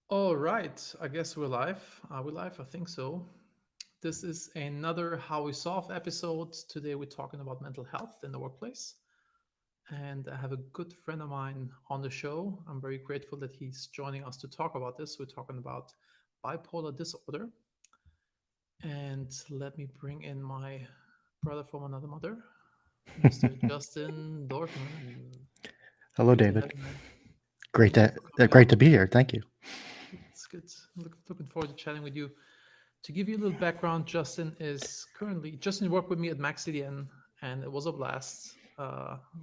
All right, I guess we're live. Are we live? I think so. This is another How We Solve episode. Today we're talking about mental health in the workplace. And I have a good friend of mine on the show. I'm very grateful that he's joining us to talk about this. We're talking about bipolar disorder. And let me bring in my brother from another mother, Mr. Justin Dorfman. Hello, Good to have David. you, man. Great Thank you to for coming great on. to be here. Thank you. It's good. Looking forward to chatting with you. To give you a little background, Justin worked with me at Max CDN, and it was a blast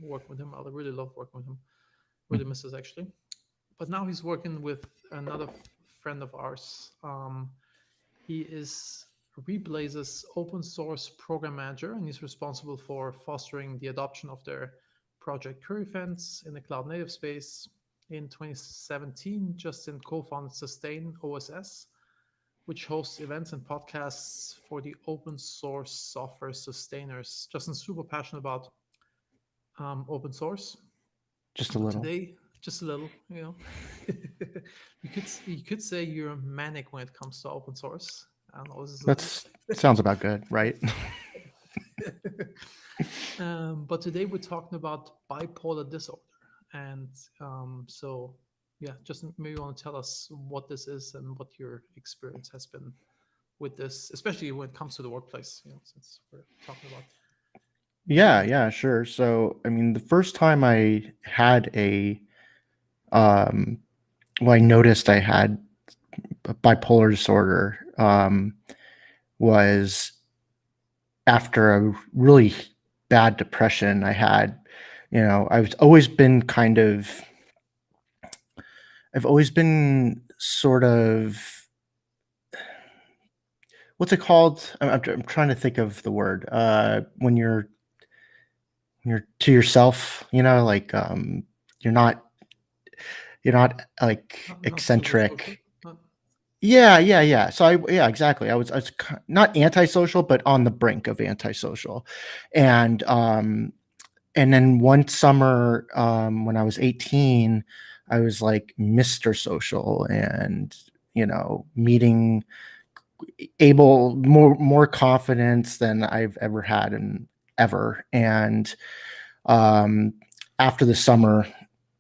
working with him. I really love working with him. Really Mhm. miss us actually. But now he's working with another friend of ours. He is Reblaze's open source program manager, and he's responsible for fostering the adoption of their project Curry Fence in the cloud native space. In 2017, Justin co-founded Sustain OSS, which hosts events and podcasts for the open source software sustainers. Justin's super passionate about open source, Just a but little. today, just a little, you could say you're manic when it comes to open source. I don't know. This is a little. That's sounds about good, right? But today we're talking about bipolar disorder, and so yeah, just maybe you want to tell us what this is and what your experience has been with this, especially when it comes to the workplace. Since we're talking about Yeah, dealing with. yeah, sure. So, I mean, the first time I had um, I noticed I had bipolar disorder, was after a really bad depression I had. I've always been sort of, what's it called? I'm trying to think of the word. When you're to yourself, you're not like Not super social. eccentric. Yeah, yeah, yeah. Yeah, exactly. I was not antisocial, but on the brink of antisocial. And and then one summer, when I was 18, I was like Mr. Social, and meeting, able, more confidence than I've ever had in ever. And um after the summer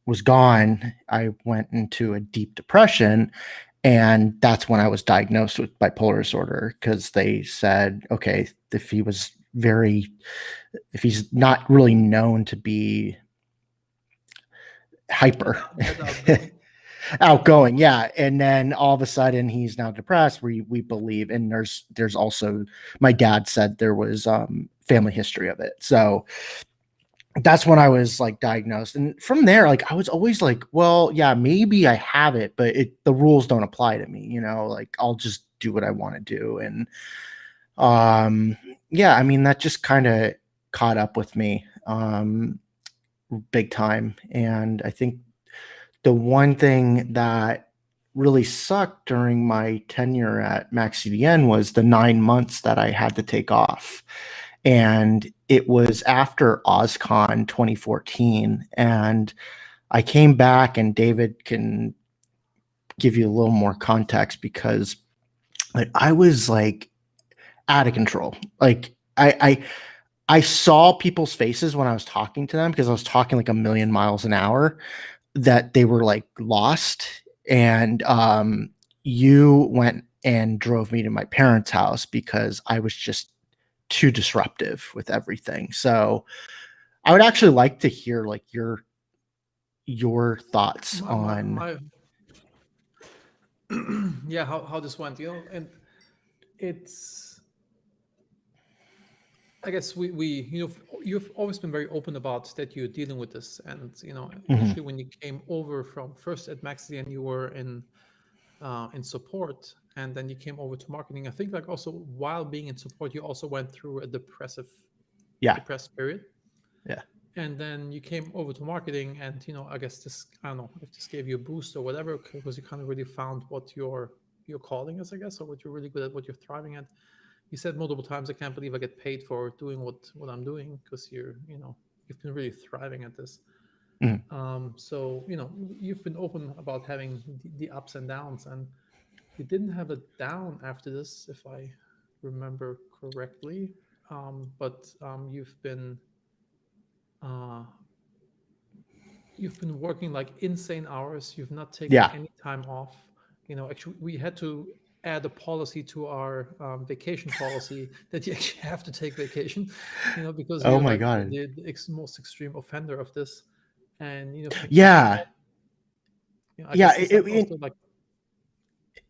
was gone, I went into a deep depression. And that's when I was diagnosed with bipolar disorder, because they said, okay, if he's not really known to be hyper That outgoing. outgoing, yeah. And then all of a sudden he's now depressed. We believe, and there's also, my dad said there was family history of it. So that's when I was like diagnosed. And from there, like I was always like, well, yeah, maybe I have it, but the rules don't apply to me, like I'll just do what I want to do. And um yeah, I mean, that just kind of caught up with me big time. And I think the one thing that really sucked during my tenure at Max CDN was the 9 months that I had to take off. And it was after OzCon 2014. And I came back, and David can give you a little more context, because like I was like out of control. Like I saw people's faces when I was talking to them, because I was talking like a million miles an hour, that they were like lost. And you went and drove me to my parents' house because I was just too disruptive with everything. So I would actually like to hear like your thoughts on. My yeah, how this went, and it's I guess you've always been very open about that you're dealing with this, and Mhm. initially when you came over from first at Maxi and you were in support, and then you came over to marketing. I think like also while being in support, you also went through a Yeah, depressed period, yeah. and then you came over to marketing, and I guess this I don't know if this gave you a boost or whatever because you kind of really found what your calling is, I guess, or what you're really good at, what you're thriving at. You said multiple times, I can't believe I get paid for doing what I'm doing because you've been really thriving at this. Mhm. So you've been open about having the ups and downs, and you didn't have a down after this, if I remember correctly. But uh, you've been working like insane hours. You've not taken Yeah. any time off. Actually, we had to add a policy to our vacation policy that you actually have to take vacation. Because Oh you're my like God. the most extreme offender of this. And from Yeah. that, I Yeah. guess this that's also like.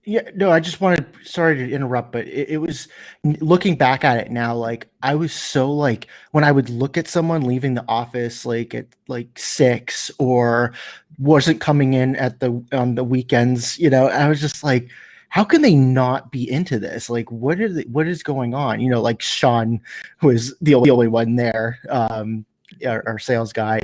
Yeah, no, I just wanted, sorry to interrupt, but it was looking back at it now, like I was so like when I would look at someone leaving the office like at like 6 or wasn't coming in at the on the weekends, I was just like, how can they not be into this? Like, what is going on? Like Sean was the only one there, our sales guy,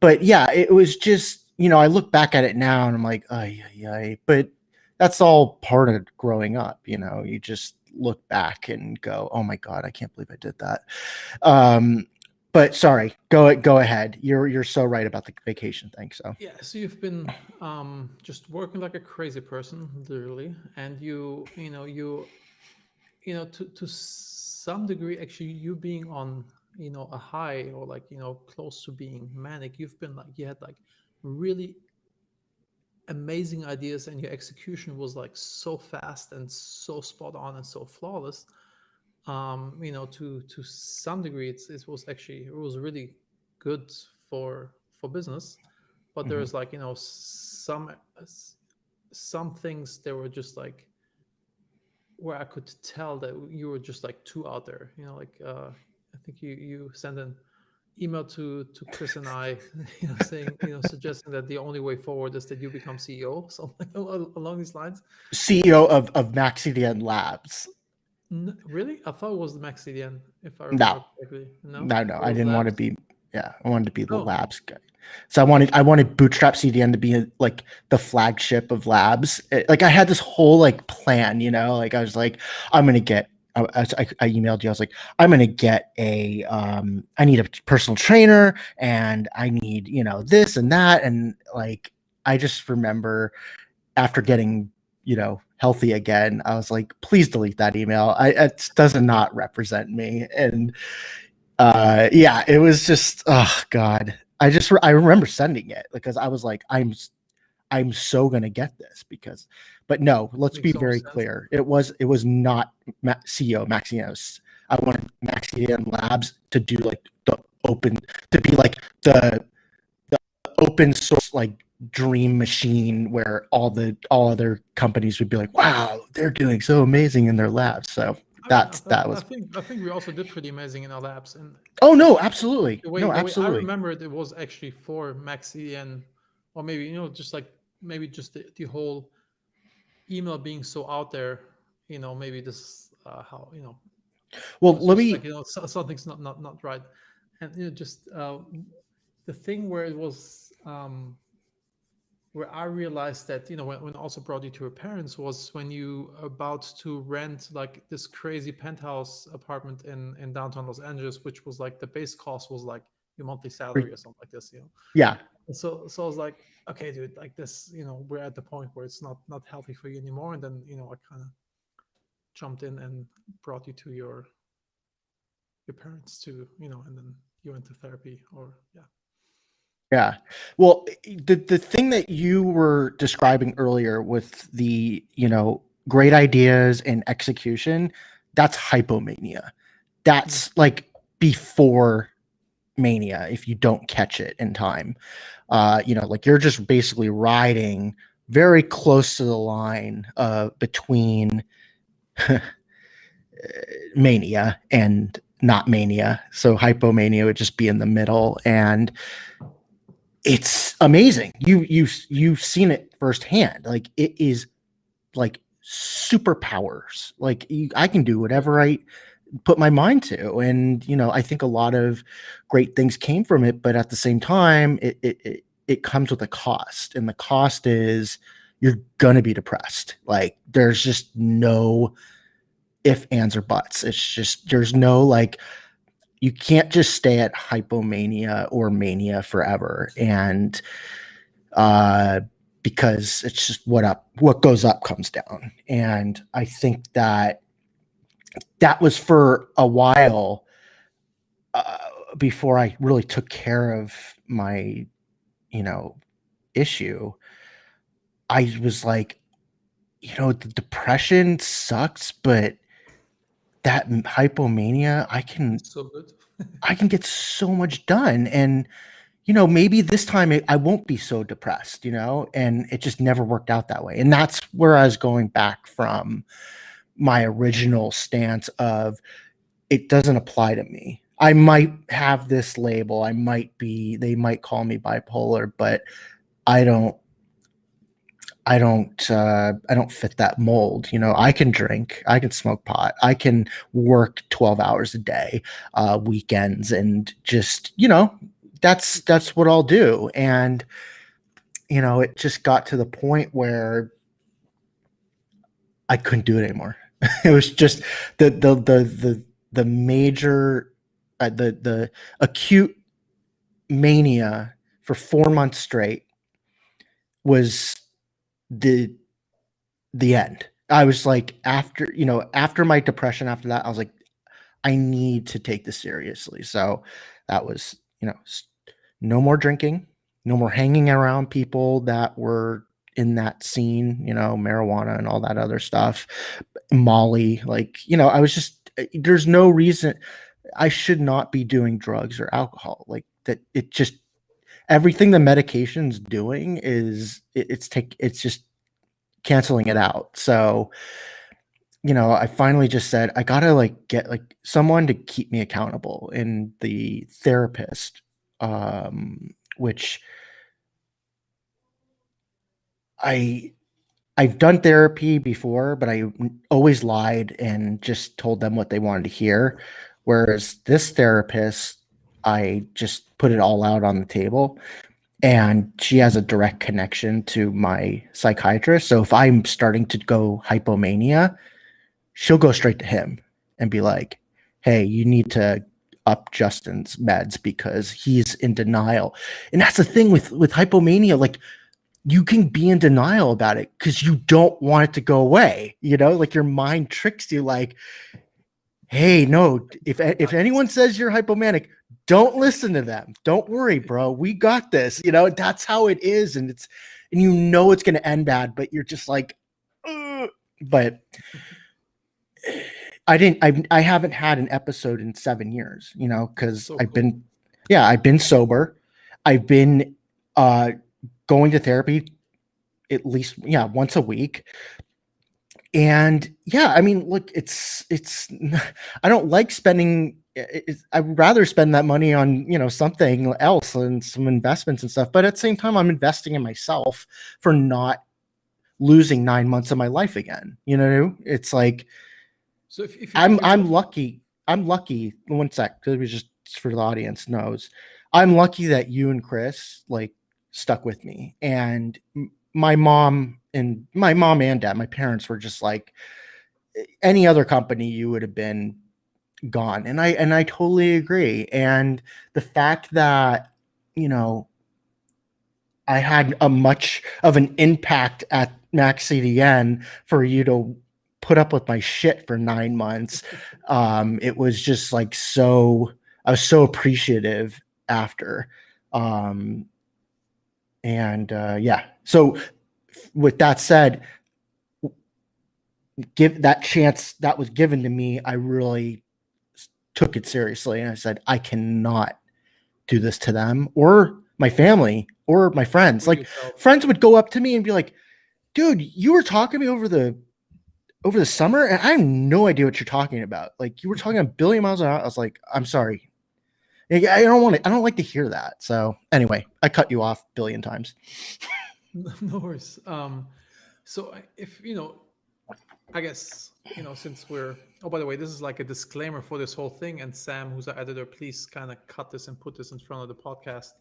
but yeah, it was just, I look back at it now and I'm like, oh yeah, but that's all part of growing up. You just look back and go, oh my God, I can't believe I did that. Um, but sorry, go ahead. You're so right about the vacation thing. So Yeah, so you've been just working like a crazy person, literally, and to some degree, actually, you being on a high, or like close to being manic. You've been like, you had like really amazing ideas, and your execution was like so fast and so spot on and so flawless. To some degree, it was really good for business. But mhm, there's like some things that were just like where I could tell that you were just like too out there. Like I think you sent an email to Chris and I, saying, suggesting that the only way forward is that you become CEO, something along these lines. CEO of Maxidn Labs. Really, I thought it was the Max CDN, if I No, remember correctly. No, no, it I was didn't want to Labs. be. Yeah, I wanted to be the Oh, Labs guy. So I wanted Bootstrap CDN to be like the flagship of Labs. Like I had this whole like plan, like I was like, I'm gonna get. I emailed you. I was like, I'm gonna get I need a personal trainer, and I need this and that, and like I just remember after getting healthy again, I was like, please delete that email. It does not represent me, and yeah, it was just, oh God. I remember sending it because I was like, I'm so gonna get this but no, let's makes be so much very sense. clear. It was not CEO Maxinos. I wanted Maxian Labs to do like the open to be like the open source like dream machine where all other companies would be like, wow, they're doing so amazing in their labs. So I mean, that I was, think I think we also did pretty amazing in our labs, and oh actually, no, absolutely. No, the way I absolutely. remember it, it was actually for Max CDN, or maybe just like maybe just the whole email being so out there. Maybe this is how Well, it's let just like me. something's not right, and just the thing where it was where I realized that when I also brought you to your parents was when you about to rent like this crazy penthouse apartment in downtown Los Angeles, which was like the base cost was like your monthly salary or something like this. Yeah, And so I was like, okay, dude, like this, we're at the point where it's not healthy for you anymore. And then I kind of jumped in and brought you to your parents too, and then you went to therapy, or yeah. yeah. Well, the thing that you were describing earlier with the great ideas and execution, that's hypomania. Mm. That's like before mania if you don't catch it in time. Like you're just basically riding very close to the line between mania and not mania. So hypomania would just be in the middle, and it's amazing. You've seen it firsthand. Like it is like superpowers. Like I can do Right. whatever I put my mind to, and I think a lot of great things came from it. But at the same time, it comes with a cost, and the cost is you're gonna be depressed. Like there's just no if, ands, or buts. It's just there's no like you can't just stay at hypomania or mania forever. And uh, because it's just what goes up comes down. And I think that was for a while uh, before I really took care of my, you know, issue. I was like, the depression sucks, but that hypomania, It's so good. I can get so much done. And maybe this time I won't be so depressed, and it just never worked out that way. And that's where I was going back from my original stance of it doesn't apply to me. I might have this label. They might call me bipolar, but I don't, I don't fit that mold. I can drink, I can smoke pot, I can work 12 hours a day, weekends, and just, that's what I'll do. And, it just got to the point where I couldn't do it anymore. It was just the major, the acute mania for 4 months straight was the end. I was like, after my depression, after that, I was like, I need to take this seriously. So that was, no more drinking, no more hanging around people that were in that scene, marijuana and all that other stuff, Molly, like, I was just, there's no reason I should not be doing drugs or alcohol, like that. It just, everything the medication's doing is it's just canceling it out. So, I finally just said, I gotta like get like someone to keep me accountable, and the therapist, which I I've done therapy before, but I always lied and just told them what they wanted to hear. Whereas this therapist, I just put it all out on the table, and she has a direct connection to my psychiatrist. So if I'm starting to go hypomania, she'll go straight to him and be like, hey, you need to up Justin's meds because he's in denial. And that's the thing with hypomania, like you can be in denial about it because you don't want it to go away. Like your mind tricks you like, hey, no, if anyone says you're hypomanic, don't listen to them. Don't worry, bro. We got this. That's how it is. And it's going to end bad, but you're just like, ugh. But I haven't had an episode in 7 years, because So cool. I've been sober. I've been going to therapy at least, once a week. And I mean, look, it's I don't like spending. I'd rather spend that money on, something else and some investments and stuff. But at the same time, I'm investing in myself for not losing 9 months of my life again. It's like, So if you give I'm yourself, lucky. I'm lucky. One sec, because it was just for the audience knows. I'm lucky that you and Chris like stuck with me, and my mom and dad, my parents were just like, any other company, you would have been gone. And I totally agree. And the fact that you know I had a much of an impact at Max CDN for you to put up with my shit for 9 months. It was just like I was so appreciative after. Um, and So with that said, give that chance that was given to me, I really took it seriously. And I said, I cannot do this to them or my family or my friends. or Like yourself. friends would go up to me and be like, dude, you were talking to me over the summer and I have no idea what you're talking about. Like you were talking a billion miles an hour. I was like, I'm sorry. I don't like to hear that. So anyway, I cut you off a billion times. No worries. So if I guess since we're. Oh, by the way, this is like a disclaimer for this whole thing. And Sam, who's our editor, please kind of cut this and put this in front of the podcast.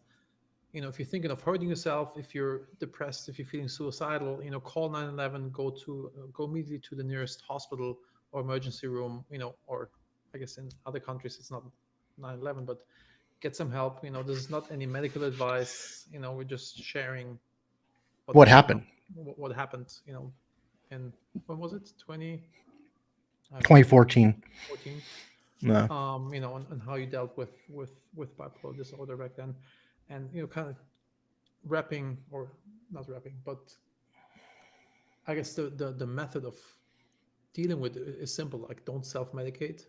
If you're thinking of hurting yourself, if you're depressed, if you're feeling suicidal, call 911. Go immediately to the nearest hospital or emergency room. Or I guess in other countries it's not 9/11, but get some help. This is not any medical advice. We're just sharing What happened? What happened. And when was it? 2014. 14. No. And how you dealt with bipolar disorder back then, and kind of wrapping, or not wrapping, but I guess the method of dealing with it is simple. Like, don't self-medicate.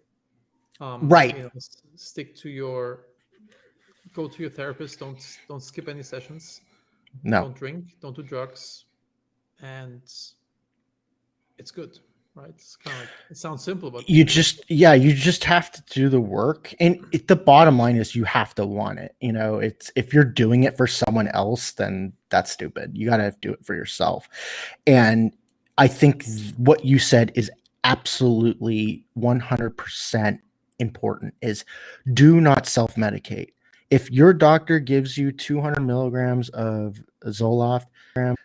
Right. Stick to go to your therapist. Don't skip any sessions. No. Don't drink. Don't do drugs, and it's good, right? It's kind of like, it sounds simple, but you just have to do the work, and the bottom line is you have to want it. It's, if you're doing it for someone else, then that's stupid. You got to do it for yourself. And I think what you said is absolutely 100% important, is do not self-medicate. If your doctor gives you 200 milligrams of Zoloft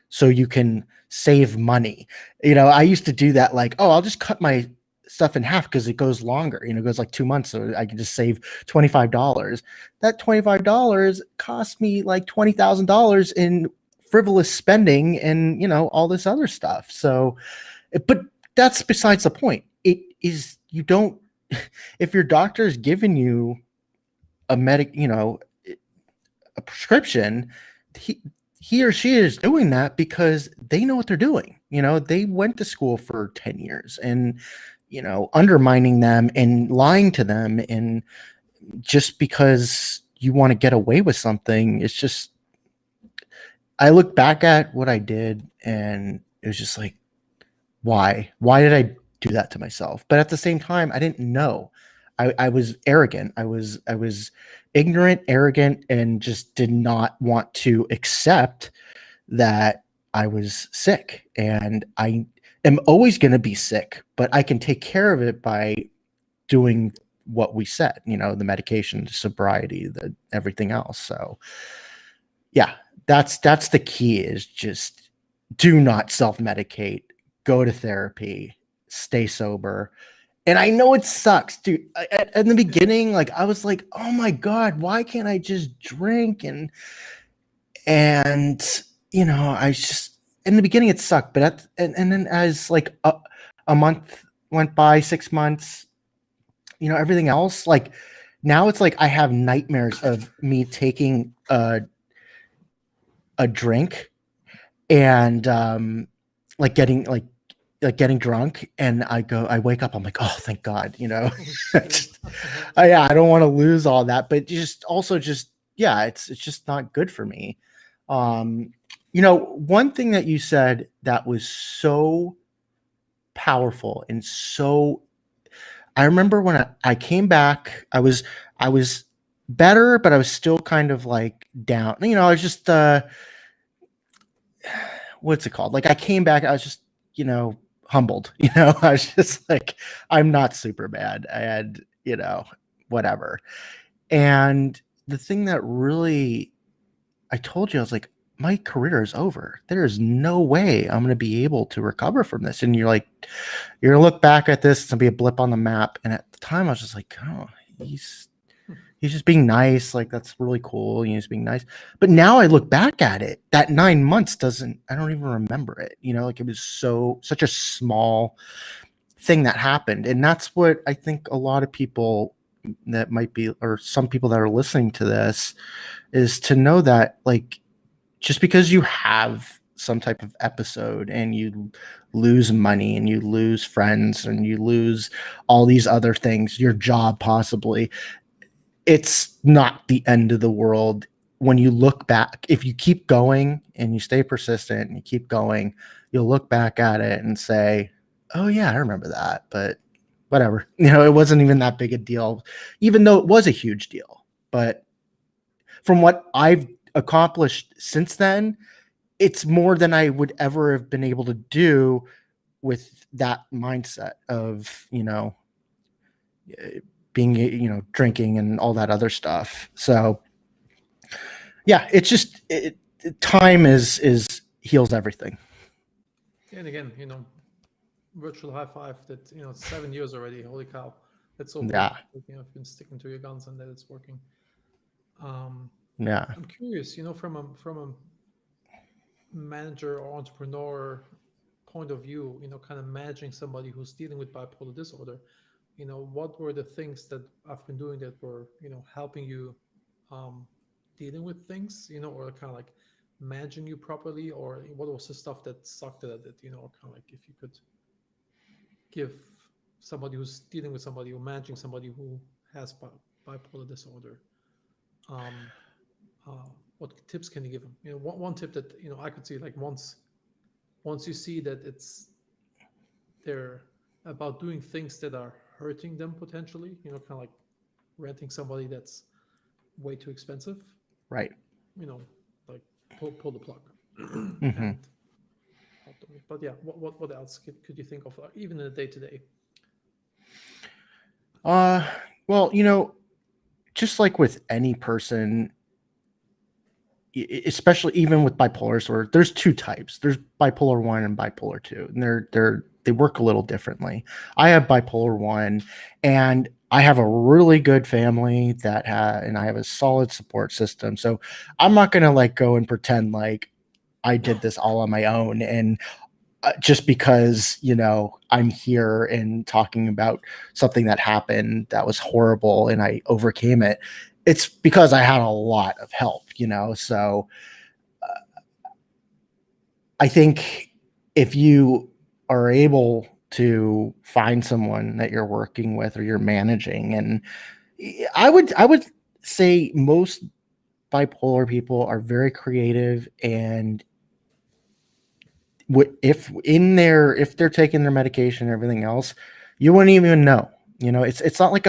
so you can save money, I used to do that. Like, oh, I'll just cut my stuff in half because it goes longer. It goes like 2 months, so I can just save $25. That $25 cost me like $20,000 in frivolous spending and all this other stuff. So, but that's besides the point. It is, you don't, if your doctor is giving you a a prescription, he or she is doing that because they know what they're doing. They went to school for 10 years, and undermining them and lying to them, and just because you want to get away with something, it's just, I look back at what I did and it was just like, why did I do that to myself? But at the same time, I didn't know. I was arrogant. I was ignorant, arrogant, and just did not want to accept that I was sick. And I am always going to be sick, but I can take care of it by doing what we said, the medication, the sobriety, everything else. So yeah, that's the key, is just do not self-medicate, go to therapy, stay sober. And I know it sucks, dude. In the beginning, like, I was like, oh my God, why can't I just drink? And I just, in the beginning it sucked, but and then as like a month went by, 6 months, everything else, like, now it's like I have nightmares of me taking a drink and like getting drunk, and I wake up, I'm like, oh, thank God, I don't want to lose all that, but it's just not good for me. One thing that you said that was so powerful, and so, I remember when I came back, I was better, but I was still kind of like down. I was just what's it called? Like, I came back, I was just, humbled. I was just like, I'm not super bad. I had, whatever. And the thing that really, I told you, I was like, my career is over. There is no way I'm going to be able to recover from this. And you're like, you're going to look back at this, it's going to be a blip on the map. And at the time I was just like, oh, he's just being nice. Like, that's really cool. He's being nice. But now I look back at it, that 9 months I don't even remember it. Like, it was such a small thing that happened. And that's what I think a lot of people that might be, or some people that are listening to this, is to know that, like, just because you have some type of episode and you lose money and you lose friends and you lose all these other things, your job possibly, it's not the end of the world. When you look back, if you keep going and you stay persistent and you keep going, you'll look back at it and say, oh yeah, I remember that, but whatever. It wasn't even that big a deal, even though it was a huge deal. But from what I've accomplished since then, it's more than I would ever have been able to do with that mindset of, being, drinking and all that other stuff. So yeah, it's just, time is heals everything. And again, virtual high five that, it's 7 years already. Holy cow. It's so good Yeah. that, you've been sticking to your guns and that it's working. Um, Yeah. I'm curious, from a manager or entrepreneur point of view, kind of managing somebody who's dealing with bipolar disorder, what were the things that I've been doing that were, helping you um, dealing with things, or kind of like managing you properly, or what was the stuff that sucked at it, or kind of like if you could give somebody who's dealing with somebody or managing somebody who has bipolar disorder, um, what tips can you give them? One tip that I could see, like, once you see that they're about doing things that are hurting them potentially, kind of like renting somebody that's way too expensive, Right. you know, like pull the plug Hmm. and not doing it. But yeah, what else could you think of, even in the day to day? Uh, well, just like with any person, especially even with bipolar disorder, there's two types. There's bipolar 1 and bipolar 2, and they work a little differently. I have bipolar 1, and I have a really good family and I have a solid support system. So I'm not going to like go and pretend like I did this all on my own, and just because I'm here and talking about something that happened that was horrible and I overcame it, it's because I had a lot of help. So I think if you are able to find someone that you're working with or you're managing, and I would say most bipolar people are very creative, and if they're taking their medication and everything else, you wouldn't even know. It's not like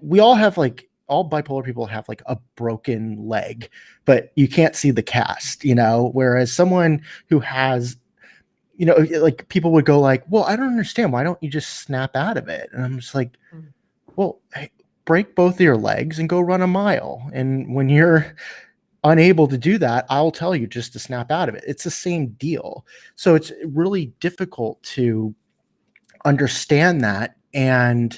we all have, like, all bipolar people have like a broken leg, but you can't see the cast. Whereas someone who has, like, people would go like, well, I don't understand, why don't you just snap out of it? And I'm just like, Mm. well, hey, break both of your legs and go run a mile, and when you're unable to do that, I'll tell you just to snap out of it. It's the same deal. So it's really difficult to understand that. And,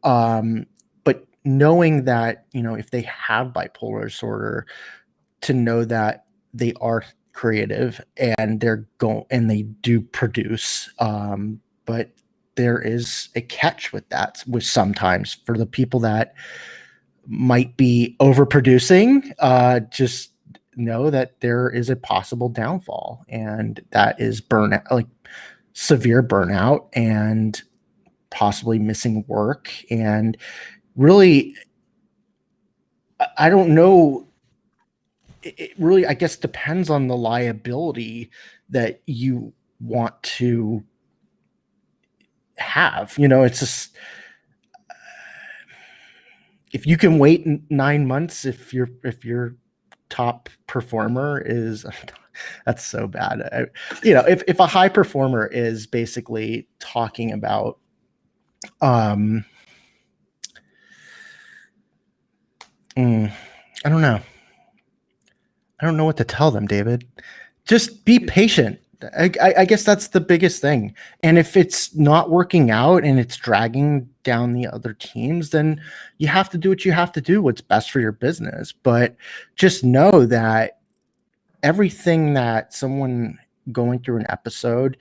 but knowing that, if they have bipolar disorder, to know that they are creative and they do produce. But there is a catch with that, with sometimes for the people that might be overproducing, just know that there is a possible downfall, and that is burnout, like severe burnout, and possibly missing work. And really, I don't know. It really, I guess, depends on the liability that you want to have. It's just, if you can wait 9 months, if your top performer is that's so bad. If a high performer is basically talking about, um mm, I don't know. I don't know what to tell them, David. Just be Yeah, patient. I guess that's the biggest thing. And if it's not working out and it's dragging down the other teams, then you have to do what you have to do, what's best for your business. But just know that everything that someone going through an episode,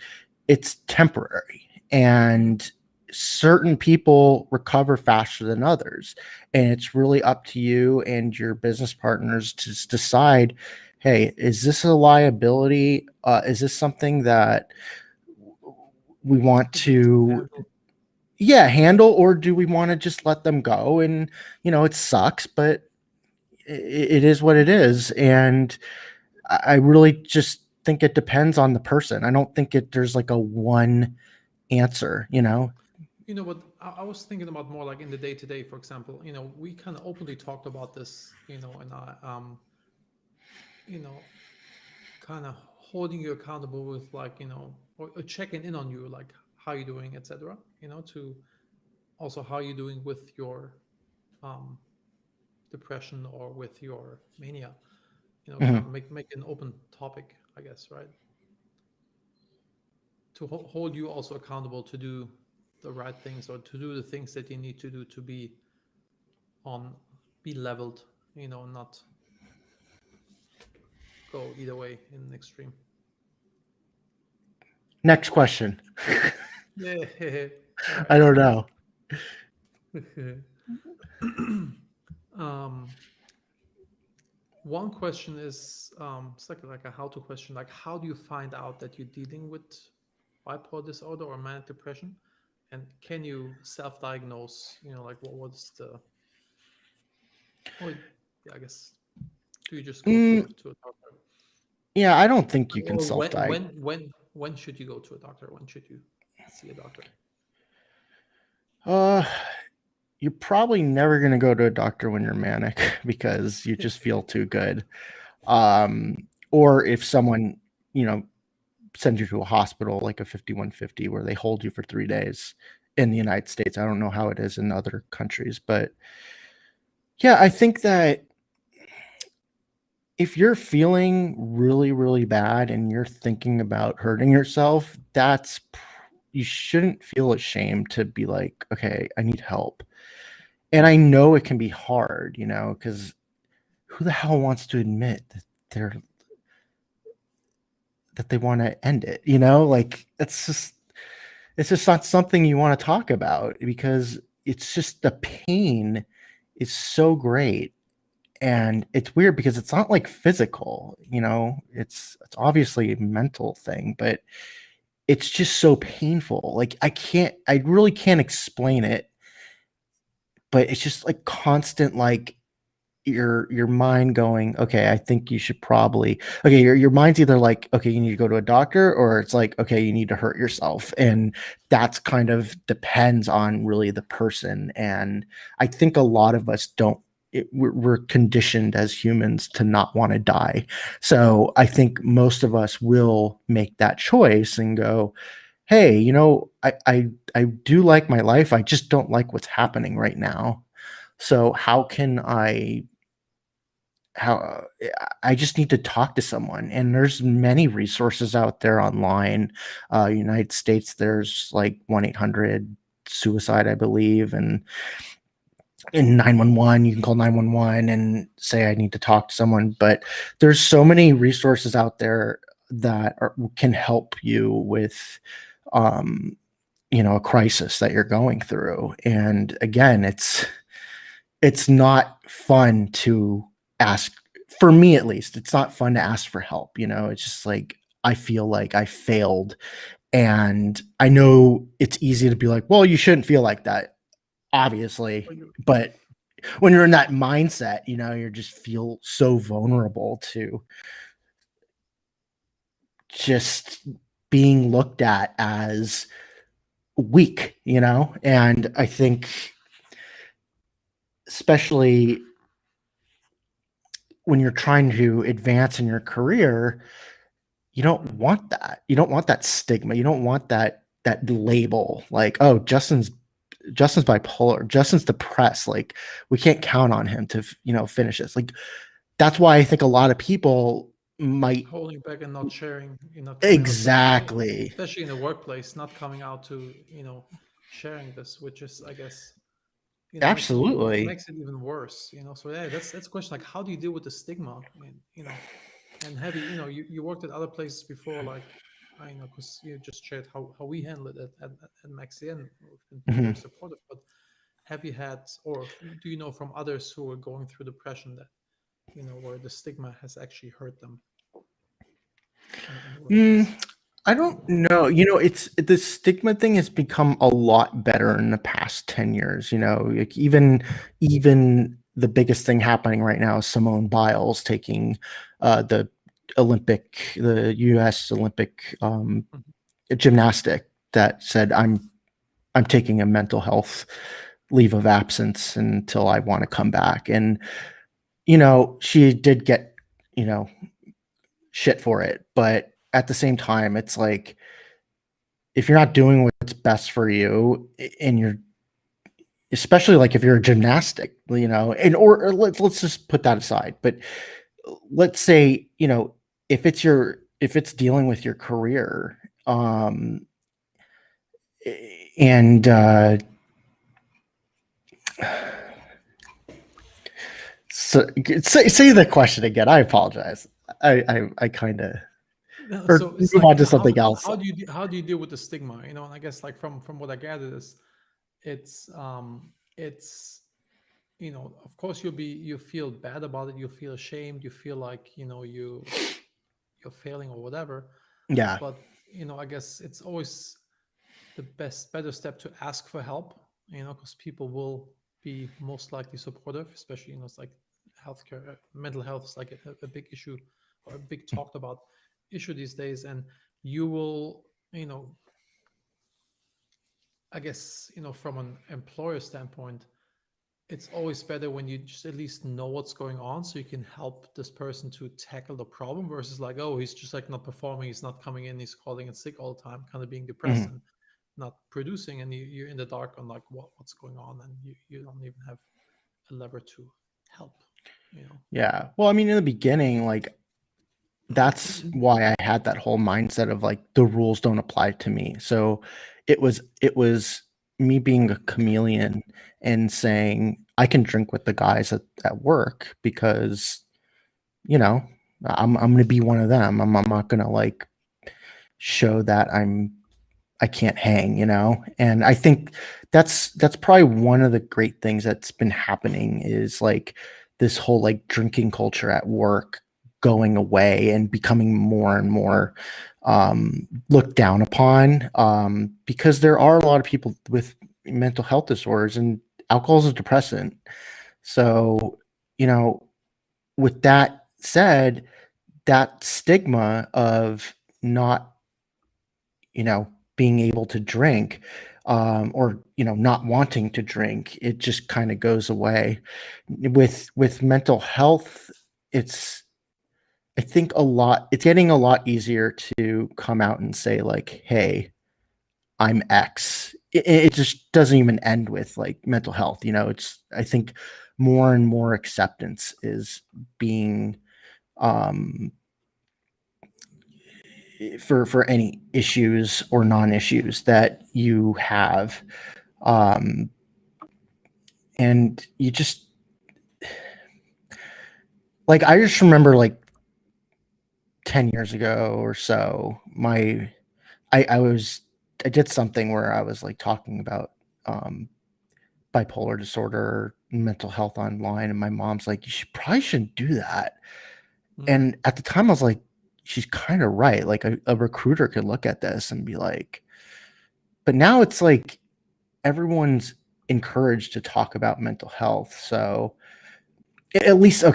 it's temporary, and certain people recover faster than others, and it's really up to you and your business partners to decide, hey, is this a liability, is this something that we want that you can still to, handle. yeah, handle, or do we want to just let them go? And it sucks, but it is what it is. And I really just think it depends on the person. I don't think there's like a one answer. What I was thinking about more like in the day to day, for example, we kind of openly talked about this, and I, you know, kind of holding you accountable with, like, or checking in on you, like how you doing, etc. To also how you doing with your um, depression or with your mania. Kind Mhm. of make an open topic, I guess, right? To hold you also accountable to do. the right things, or to do the things that you need to do to on be leveled, not go either way in an extreme. Next question. Yeah. All I right. don't know. um, One question is, it's like a how to question, like how do you find out that you're dealing with bipolar disorder or manic depression, and can you self-diagnose? Like what's the? Oh, yeah, I guess. Do you just go Mm, to a doctor? yeah, I don't think you can Or self-diagnose. when should you go to a doctor? When should you see a doctor? Uh, you're probably never going to go to a doctor when you're manic because you just feel too good. Um, or if someone, you know, sends you to a hospital like a 5150 where they hold you for 3 days in the United States. I don't know how it is in other countries, but yeah, I think that if you're feeling really, really bad and you're thinking about hurting yourself, you shouldn't feel ashamed to be like, okay, I need help. And I know it can be hard, because who the hell wants to admit that they want to end it, like it's just not something you want to talk about because it's just the pain is so great. And it's weird because it's not like physical, it's obviously a mental thing, but it's just so painful. Like I really can't explain it, but it's just like constant, like your mind going, okay, I think you should probably, okay, your mind's either like, okay, you need to go to a doctor, or it's like, okay, you need to hurt yourself. And that's kind of depends on really the person. And I think a lot of us don't, we're conditioned as humans to not want to die. So I think most of us will make that choice and go, hey, I do like my life, I just don't like what's happening right now. So how I just need to talk to someone. And there's many resources out there online. United States, there's like 1-800 suicide, I believe, and in 911, you can call 911 and say I need to talk to someone. But there's so many resources out there that can help you with um, a crisis that you're going through. And again, it's not fun to ask, for me at least, it's not fun to ask for help. It's just like, I feel like I failed. And I know it's easy to be like, well, you shouldn't feel like that, obviously. Or you, But when you're in that mindset, you just feel so vulnerable to just being looked at as weak, and I think especially when you're trying to advance in your career, you don't want that. You don't want that stigma. You don't want that label like, oh, Justin's bipolar, Justin's depressed. Like, we can't count on him to, finish this. Like, that's why I think a lot of people might holding back and not sharing, coming out to, exactly, especially in the workplace, not coming out to, sharing this, which is, I guess, absolutely, makes it even worse. So yeah, that's a question, like how do you deal with the stigma? And and have you, you worked at other places before, like I know, because you just shared how we handle it at Maxi, and we've been very mhm. supportive. But have you had, or do you know from others who are going through depression that, where the stigma has actually hurt them in the workplace? I don't know. It's the stigma thing has become a lot better in the past 10 years. Like even the biggest thing happening right now is Simone Biles taking the the US Olympic Mhm. gymnastic that said, I'm taking a mental health leave of absence until I want to come back. And she did get, you know, shit for it, but at the same time, it's like, if you're not doing what's best for you, and you're, especially like if you're a gymnastic, and or let's just put that aside, but let's say, if it's dealing with your career, um and so say the question again. I apologize. I kind of, No, or so it's move like on to something else. how do you deal with the stigma? You know, and I guess like from what I gathered is it's of course you feel bad about it, you feel ashamed, you feel like you're failing or whatever, Yeah. but I guess it's always the better step to ask for help, because people will be most likely supportive, especially it's like healthcare, mental health is like a big issue or a big talked about issue these days, and you will I guess from an employer standpoint, it's always better when you just at least know what's going on so you can help this person to tackle the problem versus like, oh, he's just like not performing, he's not coming in, he's calling in sick all the time, kind of being depressed Mhm. and not producing, and you're in the dark on like what's going on, and you don't even have a lever to help you know Yeah. Well, I mean, in the beginning, like that's why I had that whole mindset of like the rules don't apply to me. So it was me being a chameleon and saying I can drink with the guys at work because you know I'm gonna be one of them. I'm not gonna like show that I can't hang, And I think that's probably one of the great things that's been happening is like this whole like drinking culture at work going away and becoming more and more looked down upon because there are a lot of people with mental health disorders and alcohol is a depressant. So, you know, with that said, that stigma of not being able to drink or not wanting to drink, it just kind of goes away. With mental health, it's I think it's getting a lot easier to come out and say like, hey, I'm X. It just doesn't even end with like mental health. It's I think more and more acceptance is being um for any issues or non-issues that you have. Um, and you just like I just remember like 10 years ago or so, I did something where I was like talking about um bipolar disorder, mental health online, and my mom's like, you probably shouldn't do that. Mm. And at the time I was like, she's kind of right. Like a recruiter could look at this and be like, but now it's like everyone's encouraged to talk about mental health. So at least in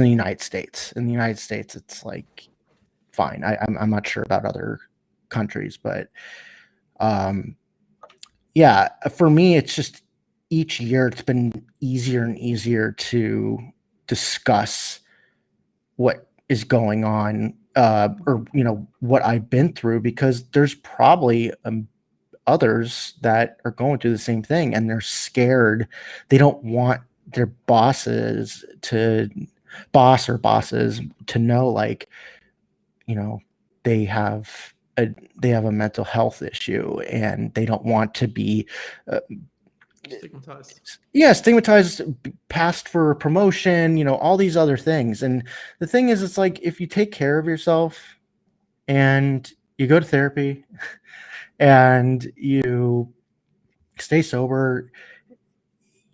the United States. In the United States, it's like fine. I'm not sure about other countries, but um, yeah, for me, it's just each year it's been easier and easier to discuss what is going on, or what I've been through, because there's probably others that are going through the same thing and they're scared. They don't want their boss or bosses to know like, you know, they have they have a mental health issue and they don't want to be uh, Stigmatized. yeah, stigmatized, passed for a promotion, all these other things. And the thing is, it's like if you take care of yourself and you go to therapy and you stay sober,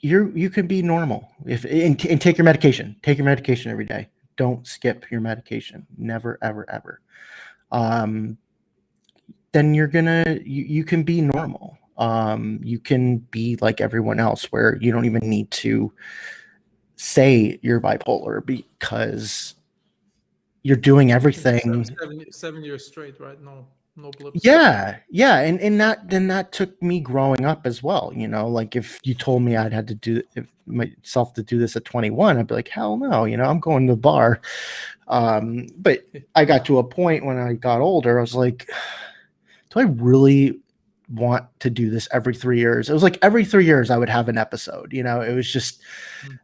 you can be normal if and take your medication. Take your medication every day. Don't skip your medication. Never, ever, ever. Um, then you can be normal. You can be like everyone else, where you don't even need to say you're bipolar because you're doing You can say everything. 7 years straight, right? No blips. Yeah, yeah, and that took me growing up as well. Like if you told me I'd had to do myself to do this at 21, I'd be like, hell no. I'm going to the bar. But I got to a point when I got older, I was like, do I really want to do this every 3 years? It was like every 3 years I would have an episode. It was just Mm.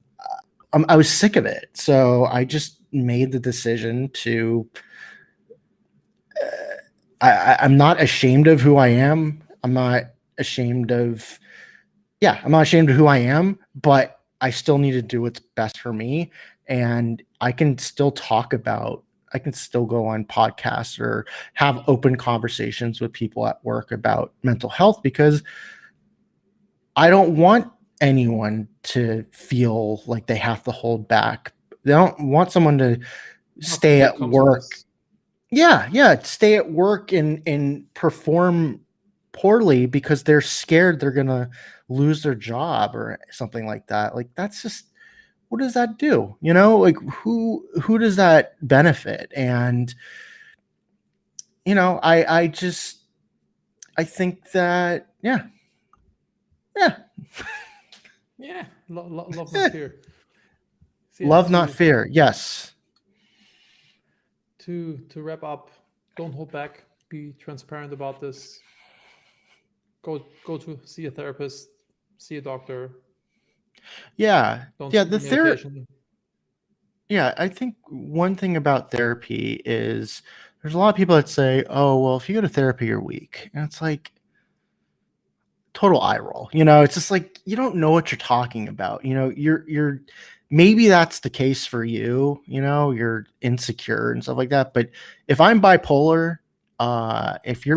I was sick of it, so I just made the decision to. I'm not ashamed of who I am. I'm not ashamed of, yeah, I'm not ashamed of who I am, but I still need to do what's best for me. And I can still I can still go on podcasts or have open conversations with people at work about mental health, because I don't want anyone to feel like they have to hold back. They don't want someone to Nothing stay good at comes of work. this. Yeah, stay at work and perform poorly because they're scared they're gonna lose their job or something like that. Like, that's just, what does that do? Like, who does that benefit? And I think that, yeah, Yeah, love not eh, fear. So yeah, love not fear. Yes. to wrap up, don't hold back. Be transparent about this. Go to see a therapist, see a doctor. Yeah. Don't Yeah, skip the your ther medication. yeah, I think one thing about therapy is there's a lot of people that say, "Oh, well, if you go to therapy, you're weak." And it's like, total eye roll. It's just like, you don't know what you're talking about. You're maybe that's the case for you. You're insecure and stuff like that. But if you're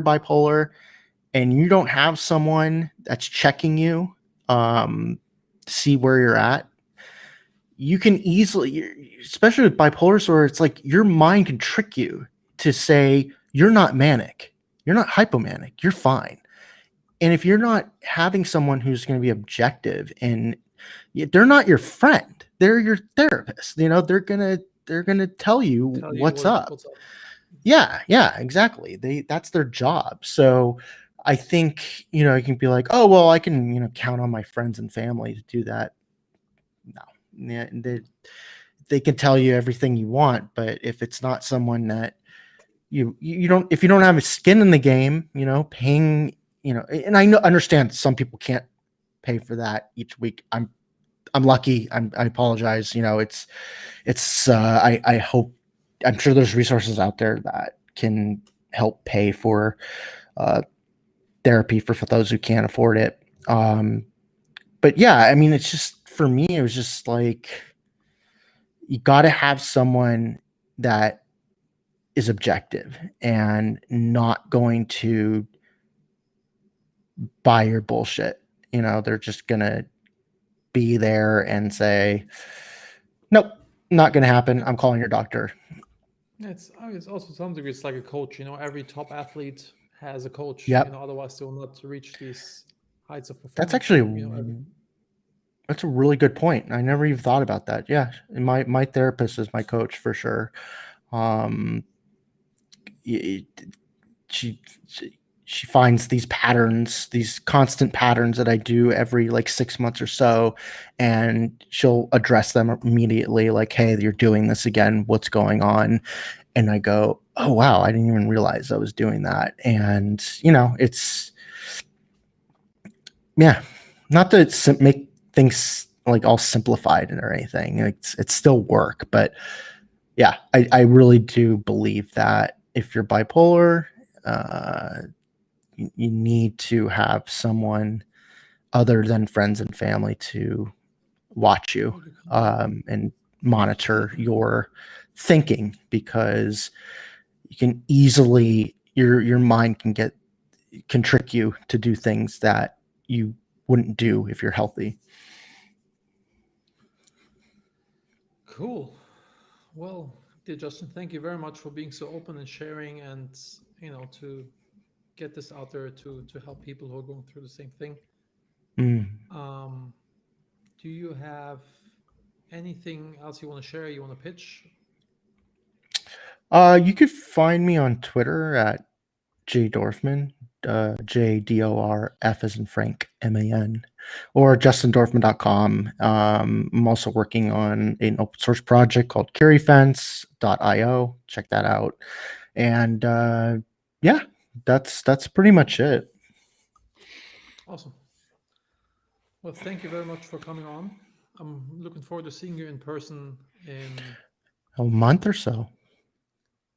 bipolar and you don't have someone that's checking you, to see where you're at, you can easily, especially with bipolar disorder, it's like your mind can trick you to say you're not manic, you're not hypomanic, you're fine. And if you're not having someone who's going to be objective, and they're not your friend, they're your therapist, they're gonna tell you Tell you what's up. what's up. Yeah, exactly. That's their job. So I think, you can be like, oh, well, I can, count on my friends and family to do that. No. Yeah, they can tell you everything you want, but if it's not someone that you don't, if you don't have a skin in the game, paying, and I understand some people can't pay for that each week. I'm lucky. I apologize. I hope, I'm sure there's resources out there that can help pay for uh, therapy for those who can't afford it. But yeah, I mean, it's just, for me, it was just like, you got to have someone that is objective and not going to buy your bullshit. They're just going to be there and say, nope, not going to happen. I'm calling your doctor. It's also to some degree it's like a coach. Every top athlete has a coach. Yep. Otherwise they will not reach these heights of That's performance. actually, Every, that's a really good point. I never even thought about that. Yeah. My therapist is my coach for sure. Um, she, she she finds these patterns, these constant patterns that I do every like 6 months or so, and she'll address them immediately. Like, hey, you're doing this again. What's going on? And I go, oh wow, I didn't even realize I was doing that. And it's, yeah, not to make things like all simplified or anything. It's still work, but yeah, I really do believe that if you're bipolar, uh, you need to have someone other than friends and family to watch you, overcome. and monitor your thinking, because you can easily, your mind can trick you to do things that you wouldn't do if you're healthy. Cool. Well, dear Justin, thank you very much for being so open and sharing, and to get this out there to help people who are going through the same thing. Mm. Um, do you have anything else you want to share? You want to pitch? You could find me on Twitter at J Dorfman, JDORF as in Frank, MAN, or JustinDorfman.com. I'm also working on an open source project called CurryFence.io. Check that out. And yeah, that's pretty much it. Awesome. Well, thank you very much for coming on. I'm looking forward to seeing you in person in A month or so.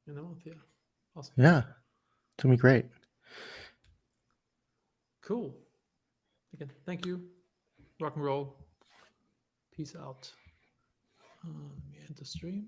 a month. Yeah. Awesome. Yeah, it's gonna be great. Cool. Yeah, thank you. Rock and roll. Peace out. Let me end the stream.